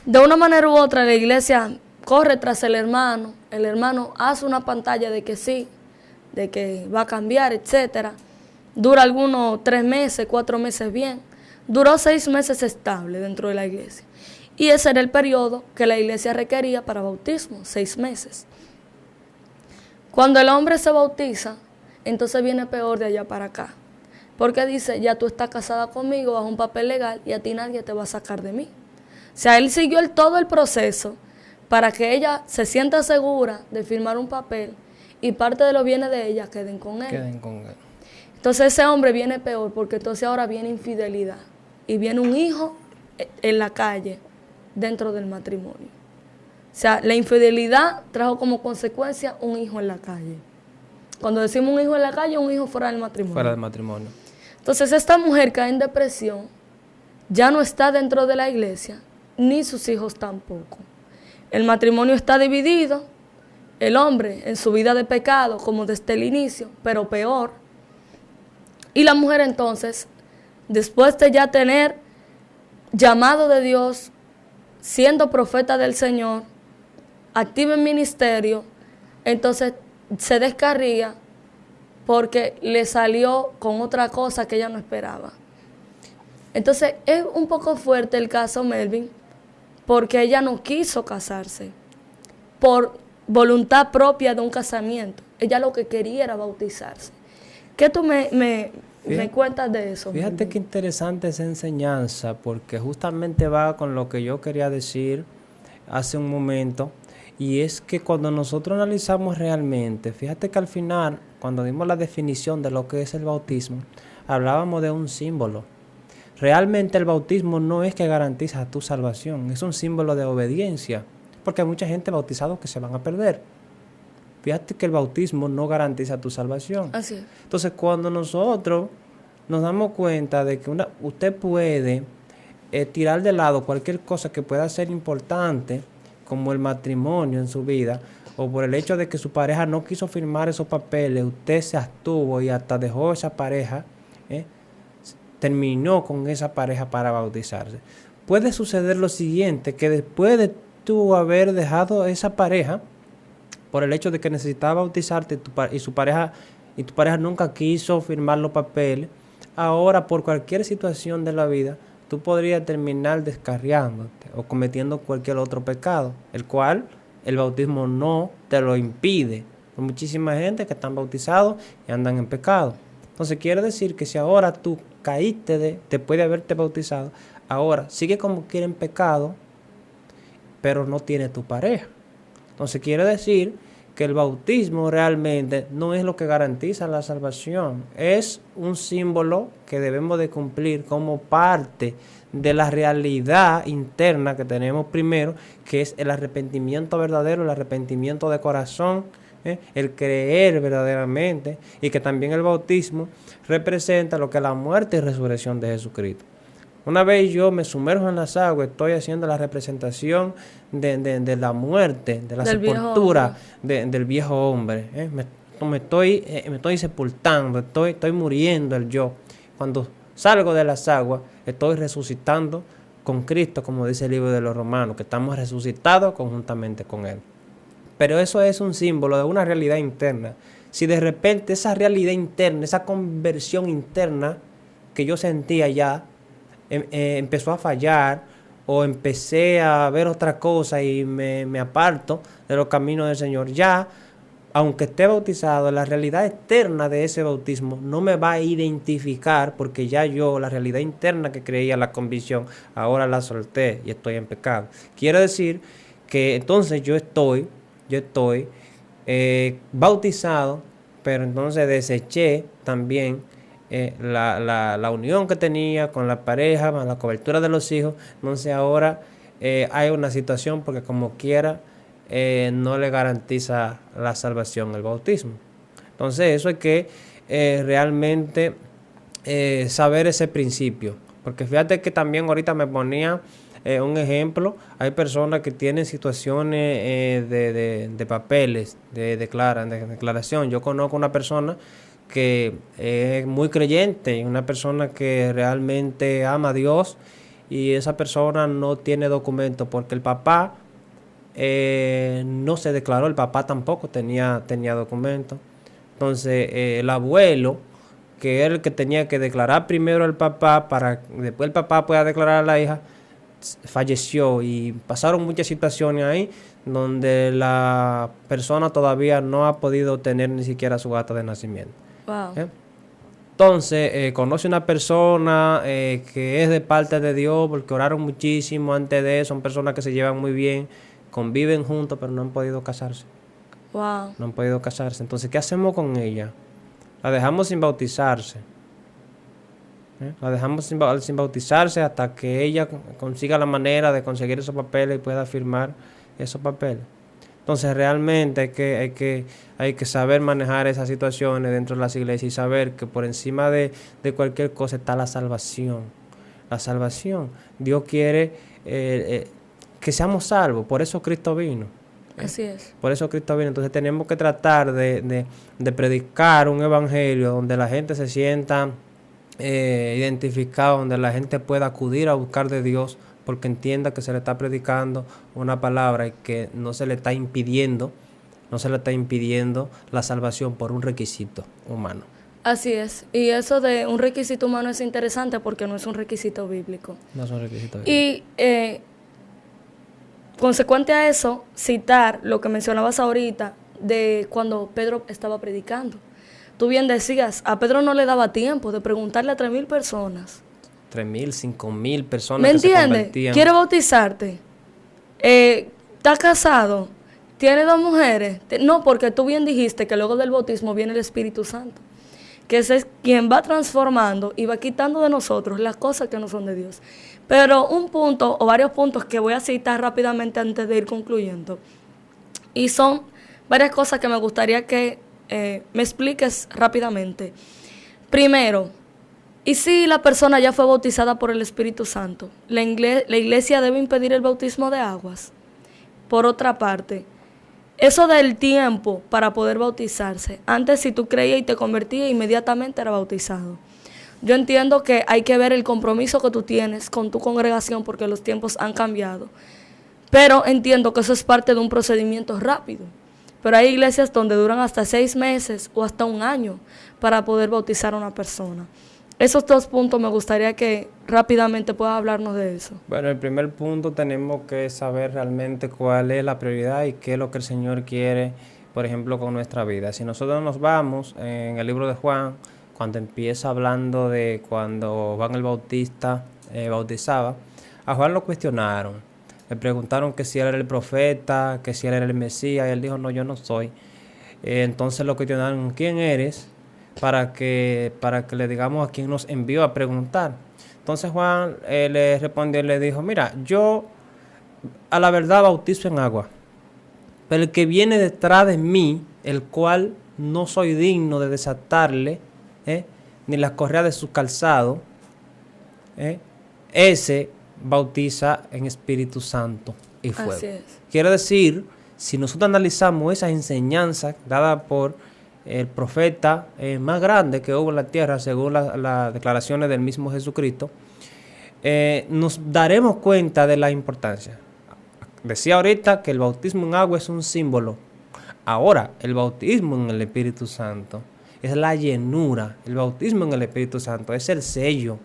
De una manera u otra la iglesia corre tras el hermano hace una pantalla de que sí, de que va a cambiar, etcétera. Dura algunos 3 meses, 4 meses bien. Duró 6 meses estable dentro de la iglesia. Y ese era el periodo que la iglesia requería para bautismo, 6 meses. Cuando el hombre se bautiza, entonces viene peor de allá para acá. Porque dice, ya tú estás casada conmigo bajo un papel legal y a ti nadie te va a sacar de mí. O sea, él siguió todo el proceso para que ella se sienta segura de firmar un papel y parte de los bienes de ella queden con él. Queden con él. Entonces ese hombre viene peor porque entonces ahora viene infidelidad y viene un hijo en la calle dentro del matrimonio. O sea, la infidelidad trajo como consecuencia un hijo en la calle. Cuando decimos un hijo en la calle, un hijo fuera del matrimonio. Fuera del matrimonio. Entonces esta mujer cae en depresión, ya no está dentro de la iglesia, ni sus hijos tampoco. El matrimonio está dividido, el hombre en su vida de pecado, como desde el inicio, pero peor. Y la mujer entonces, después de ya tener llamado de Dios, siendo profeta del Señor, activa en ministerio, entonces se descarría porque le salió con otra cosa que ella no esperaba. Entonces es un poco fuerte el caso Melvin, porque ella no quiso casarse por voluntad propia de un casamiento. Ella lo que quería era bautizarse. ¿Qué tú me cuentas de eso? Fíjate Melvin? qué interesante esa enseñanza, porque justamente va con lo que yo quería decir hace un momento, y es que cuando nosotros analizamos realmente, fíjate que al final, cuando dimos la definición de lo que es el bautismo, hablábamos de un símbolo. Realmente el bautismo no es que garantiza tu salvación, es un símbolo de obediencia, porque hay mucha gente bautizada que se van a perder. Fíjate que el bautismo no garantiza tu salvación. Así es. Entonces, cuando nosotros nos damos cuenta de que usted puede tirar de lado cualquier cosa que pueda ser importante, como el matrimonio en su vida, o por el hecho de que su pareja no quiso firmar esos papeles, usted se abstuvo y hasta dejó esa pareja, terminó con esa pareja para bautizarse. Puede suceder lo siguiente, que después de tú haber dejado esa pareja, por el hecho de que necesitaba bautizarte y tu pareja nunca quiso firmar los papeles, ahora por cualquier situación de la vida, tú podrías terminar descarriándote o cometiendo cualquier otro pecado, el cual el bautismo no te lo impide. Hay muchísima gente que están bautizados y andan en pecado. Entonces quiere decir que si ahora tú caíste después de haberte bautizado, ahora sigue como quiera en pecado, pero no tiene tu pareja. Entonces quiere decir que el bautismo realmente no es lo que garantiza la salvación, es un símbolo que debemos de cumplir como parte de la realidad interna que tenemos primero, que es el arrepentimiento verdadero, el arrepentimiento de corazón, el creer verdaderamente, y que también el bautismo representa lo que es la muerte y resurrección de Jesucristo. Una vez yo me sumerjo en las aguas, estoy haciendo la representación de la muerte, de la sepultura del viejo hombre. Me estoy sepultando, estoy muriendo el yo. Cuando salgo de las aguas, estoy resucitando con Cristo, como dice el libro de los Romanos, que estamos resucitados conjuntamente con Él. Pero eso es un símbolo de una realidad interna. Si de repente esa realidad interna, esa conversión interna que yo sentía ya, empezó a fallar, o empecé a ver otra cosa y me aparto de los caminos del Señor, ya, aunque esté bautizado, la realidad externa de ese bautismo no me va a identificar, porque ya yo, la realidad interna que creía, la convicción, ahora la solté y estoy en pecado. Quiere decir que entonces yo estoy bautizado, pero entonces deseché también la unión que tenía con la pareja, con la cobertura de los hijos. Entonces ahora hay una situación, porque como quiera no le garantiza la salvación el bautismo. Entonces eso hay que realmente saber ese principio, porque fíjate que también ahorita me ponía un ejemplo. Hay personas que tienen situaciones de papeles, de declaración. Yo conozco una persona que es muy creyente, una persona que realmente ama a Dios, y esa persona no tiene documento porque el papá no se declaró, el papá tampoco tenía documento. Entonces el abuelo que era el que tenía que declarar primero al papá para después el papá pueda declarar a la hija, falleció y pasaron muchas situaciones ahí donde la persona todavía no ha podido tener ni siquiera su acta de nacimiento. Wow. Entonces, conoce una persona que es de parte de Dios porque oraron muchísimo antes de eso, son personas que se llevan muy bien, conviven juntos, pero no han podido casarse. Wow. No han podido casarse. Entonces, ¿qué hacemos con ella? La dejamos sin bautizarse. La dejamos sin bautizarse hasta que ella consiga la manera de conseguir esos papeles y pueda firmar esos papeles. Entonces realmente hay que saber manejar esas situaciones dentro de las iglesias y saber que por encima de cualquier cosa está la salvación. La salvación. Dios quiere que seamos salvos. Por eso Cristo vino. Así es. Por eso Cristo vino. Entonces tenemos que tratar de predicar un evangelio donde la gente se sienta identificado, donde la gente pueda acudir a buscar de Dios porque entienda que se le está predicando una palabra y que no se le está impidiendo la salvación por un requisito humano. Así es. Y eso de un requisito humano es interesante porque no es un requisito bíblico. No es un requisito bíblico. Y consecuente a eso, citar lo que mencionabas ahorita de cuando Pedro estaba predicando. Tú bien decías, a Pedro no le daba tiempo de preguntarle a 3,000 personas. 3,000, 5,000 personas ¿Me que se entiendes? convertían. ¿Quiere bautizarte? ¿Estás casado? ¿Tiene 2 mujeres? No, porque tú bien dijiste que luego del bautismo viene el Espíritu Santo, que ese es quien va transformando y va quitando de nosotros las cosas que no son de Dios. Pero un punto o varios puntos que voy a citar rápidamente antes de ir concluyendo, y son varias cosas que me gustaría que me expliques rápidamente. Primero, ¿y si la persona ya fue bautizada por el Espíritu Santo? ¿La iglesia debe impedir el bautismo de aguas? Por otra parte, eso del tiempo para poder bautizarse. Antes, si tú creías y te convertías, inmediatamente era bautizado. Yo entiendo que hay que ver el compromiso que tú tienes con tu congregación porque los tiempos han cambiado. Pero entiendo que eso es parte de un procedimiento rápido. Pero hay iglesias donde duran hasta 6 meses o hasta 1 año para poder bautizar a una persona. Esos 2 puntos me gustaría que rápidamente puedas hablarnos de eso. Bueno, el primer punto tenemos que saber realmente cuál es la prioridad y qué es lo que el Señor quiere, por ejemplo, con nuestra vida. Si nosotros nos vamos en el libro de Juan, cuando empieza hablando de cuando Juan el Bautista bautizaba, a Juan lo cuestionaron. Le preguntaron que si él era el profeta, que si él era el Mesías, y él dijo, no, yo no soy. Entonces lo cuestionaron, ¿quién eres? Para que le digamos a quién nos envió a preguntar. Entonces Juan le respondió y le dijo, mira, yo a la verdad bautizo en agua, pero el que viene detrás de mí, el cual no soy digno de desatarle, ni las correas de su calzado, ese bautiza en Espíritu Santo y fuego. Así es. Quiere decir, si nosotros analizamos esas enseñanzas dadas por el profeta más grande que hubo en la tierra, según las declaraciones del mismo Jesucristo, nos daremos cuenta de la importancia. Decía ahorita que el bautismo en agua es un símbolo. Ahora, el bautismo en el Espíritu Santo es la llenura. El bautismo en el Espíritu Santo es el sello.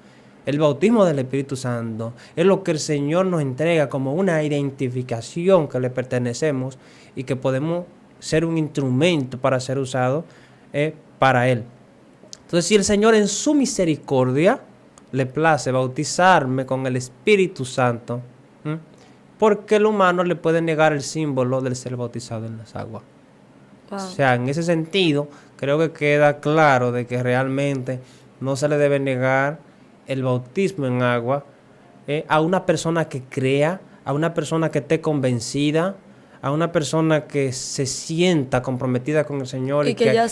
El bautismo del Espíritu Santo es lo que el Señor nos entrega como una identificación que le pertenecemos y que podemos ser un instrumento para ser usado para Él. Entonces, si el Señor en su misericordia le place bautizarme con el Espíritu Santo, ¿por qué el humano le puede negar el símbolo del ser bautizado en las aguas? Wow. O sea, en ese sentido, creo que queda claro de que realmente no se le debe negar el bautismo en agua a una persona que crea, a una persona que esté convencida, a una persona que se sienta comprometida con el Señor y que haya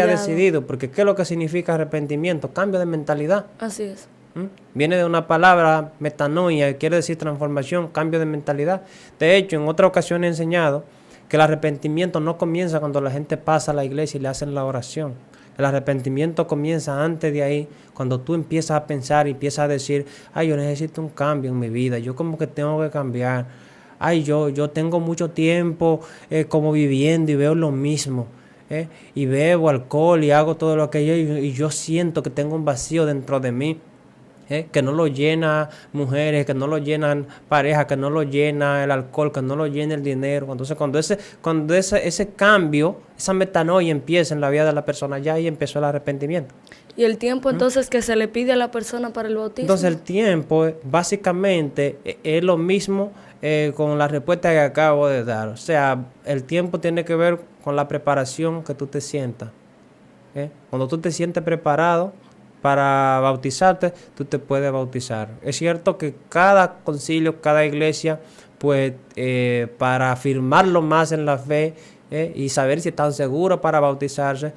decidido, porque ¿qué es lo que significa arrepentimiento? Cambio de mentalidad. Así es. Viene de una palabra metanoia, quiere decir transformación, cambio de mentalidad. De hecho, en otra ocasión he enseñado que el arrepentimiento no comienza cuando la gente pasa a la iglesia y le hacen la oración. El arrepentimiento comienza antes de ahí, cuando tú empiezas a pensar y empiezas a decir, ay, yo necesito un cambio en mi vida, yo como que tengo que cambiar. Ay, yo tengo mucho tiempo como viviendo y veo lo mismo. y bebo alcohol y hago todo lo que y yo siento que tengo un vacío dentro de mí, que no lo llena mujeres, que no lo llenan parejas, que no lo llena el alcohol, que no lo llena el dinero. Entonces, cuando ese cambio, esa metanoia empieza en la vida de la persona, ya ahí empezó el arrepentimiento. ¿Y el tiempo entonces que se le pide a la persona para el bautismo? Entonces, el tiempo básicamente es lo mismo con la respuesta que acabo de dar. O sea, el tiempo tiene que ver con la preparación que tú te sientas. Cuando tú te sientes preparado para bautizarte, tú te puedes bautizar. Es cierto que cada concilio, cada iglesia, pues para afirmarlo más en la fe y saber si están seguros para bautizarse,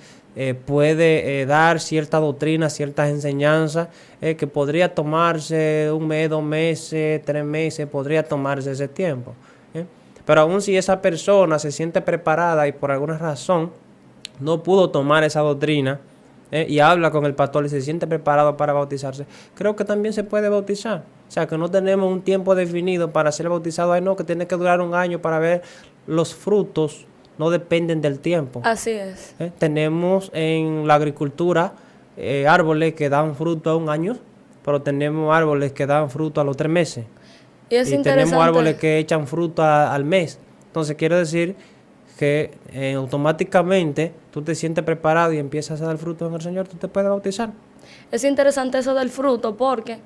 puede dar cierta doctrina, ciertas enseñanzas que podría tomarse 1 mes, 2 meses, 3 meses, podría tomarse ese tiempo. Pero aún si esa persona se siente preparada y por alguna razón no pudo tomar esa doctrina, y habla con el pastor y se siente preparado para bautizarse, creo que también se puede bautizar. O sea, que no tenemos un tiempo definido para ser bautizado. Ay, no, que tiene que durar 1 año para ver los frutos. No dependen del tiempo. Así es. Tenemos en la agricultura árboles que dan fruto a 1 año, pero tenemos árboles que dan fruto a los 3 meses. Y tenemos árboles que echan fruto al mes. Entonces, quiero decir que automáticamente tú te sientes preparado y empiezas a dar fruto en el Señor, tú te puedes bautizar. Es interesante eso del fruto porque,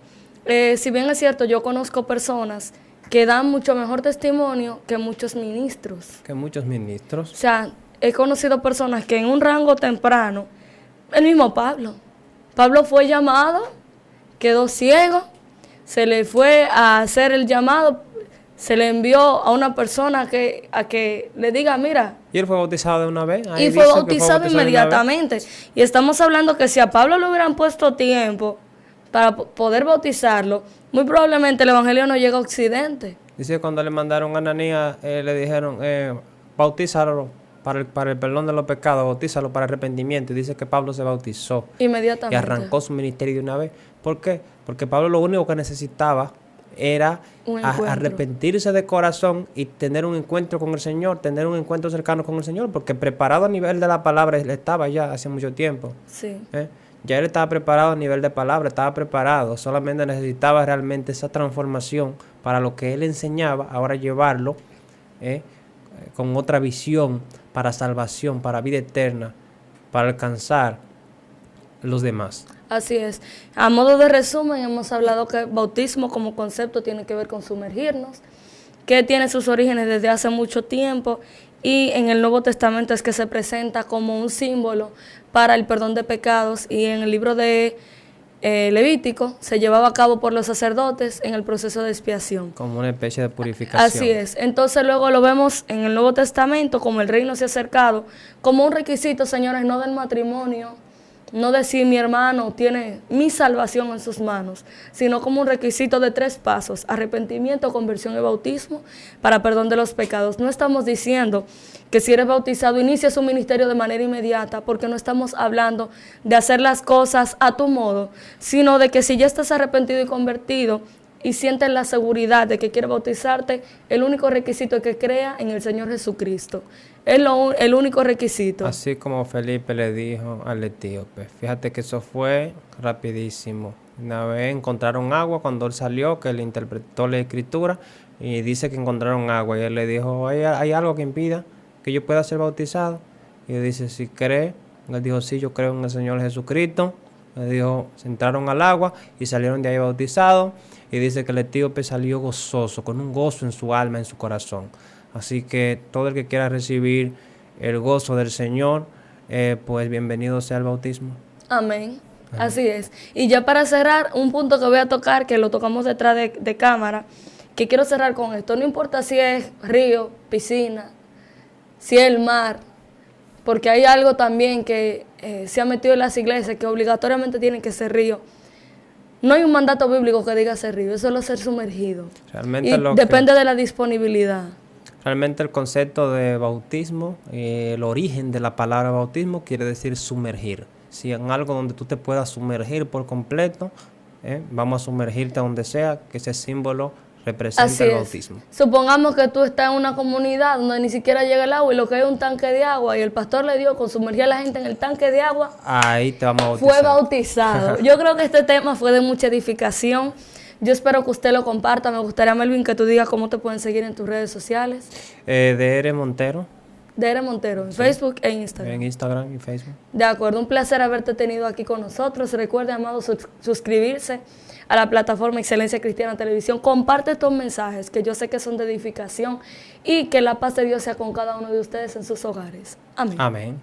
si bien es cierto, yo conozco personas que dan mucho mejor testimonio que muchos ministros. Que muchos ministros. O sea, he conocido personas que en un rango temprano, el mismo Pablo fue llamado, quedó ciego, se le fue a hacer el llamado, se le envió a una persona a que le diga, mira. Y él fue bautizado de una vez. Y fue bautizado inmediatamente. Y estamos hablando que si a Pablo le hubieran puesto tiempo para poder bautizarlo, muy probablemente el evangelio no llega a Occidente. Dice que cuando le mandaron a Ananías, le dijeron, bautízalo para el perdón de los pecados, bautízalo para arrepentimiento. Y dice que Pablo se bautizó. Inmediatamente. Y arrancó su ministerio de una vez. ¿Por qué? Porque Pablo lo único que necesitaba era arrepentirse de corazón y tener un encuentro con el Señor, tener un encuentro cercano con el Señor, porque preparado a nivel de la palabra él estaba ya hace mucho tiempo. Sí. Ya él estaba preparado a nivel de palabra, estaba preparado, solamente necesitaba realmente esa transformación para lo que él enseñaba, ahora llevarlo con otra visión para salvación, para vida eterna, para alcanzar los demás. Así es. A modo de resumen, hemos hablado que el bautismo como concepto tiene que ver con sumergirnos, que tiene sus orígenes desde hace mucho tiempo y en el Nuevo Testamento es que se presenta como un símbolo para el perdón de pecados y en el libro de Levítico se llevaba a cabo por los sacerdotes en el proceso de expiación. Como una especie de purificación. Así es. Entonces luego lo vemos en el Nuevo Testamento como el reino se ha acercado, como un requisito, señores, no del matrimonio, no decir mi hermano tiene mi salvación en sus manos, sino como un requisito de 3 pasos: arrepentimiento, conversión y bautismo para perdón de los pecados. No estamos diciendo que si eres bautizado inicies un ministerio de manera inmediata, porque no estamos hablando de hacer las cosas a tu modo, sino de que si ya estás arrepentido y convertido y sientes la seguridad de que quieres bautizarte, el único requisito es que crea en el Señor Jesucristo. Es el único requisito. Así como Felipe le dijo al etíope. Fíjate que eso fue rapidísimo. Una vez encontraron agua cuando él salió, que le interpretó la escritura y dice que encontraron agua. Y él le dijo, ¿hay algo que impida que yo pueda ser bautizado? Y él dice, si cree. Él dijo, sí, yo creo en el Señor Jesucristo. Le dijo, se entraron al agua y salieron de ahí bautizados. Y dice que el etíope salió gozoso, con un gozo en su alma, en su corazón. Así que todo el que quiera recibir el gozo del Señor, pues bienvenido sea el bautismo. Amén. Así es. Y ya para cerrar, un punto que voy a tocar, que lo tocamos detrás de cámara, que quiero cerrar con esto. No importa si es río, piscina, si es el mar, porque hay algo también que se ha metido en las iglesias, que obligatoriamente tiene que ser río. No hay un mandato bíblico que diga ser río, es solo ser sumergido. Realmente y depende de la disponibilidad. Realmente el concepto de bautismo, el origen de la palabra bautismo quiere decir sumergir. Si en algo donde tú te puedas sumergir por completo, vamos a sumergirte a donde sea, que ese símbolo representa Así el es. bautismo. Supongamos que tú estás en una comunidad donde ni siquiera llega el agua y lo que hay es un tanque de agua y el pastor le dio con sumergir a la gente en el tanque de agua, Ahí te vamos a bautizar. fue bautizado. Yo creo que este tema fue de mucha edificación. Yo espero que usted lo comparta. Me gustaría, Melvin, que tú digas cómo te pueden seguir en tus redes sociales. DR Montero, DR Montero, en Facebook e Instagram. en Instagram y Facebook. De acuerdo, un placer haberte tenido aquí con nosotros. Recuerde, amado, suscribirse a la plataforma Excelencia Cristiana Televisión. Comparte estos mensajes que yo sé que son de edificación y que la paz de Dios sea con cada uno de ustedes en sus hogares. Amén. Amén.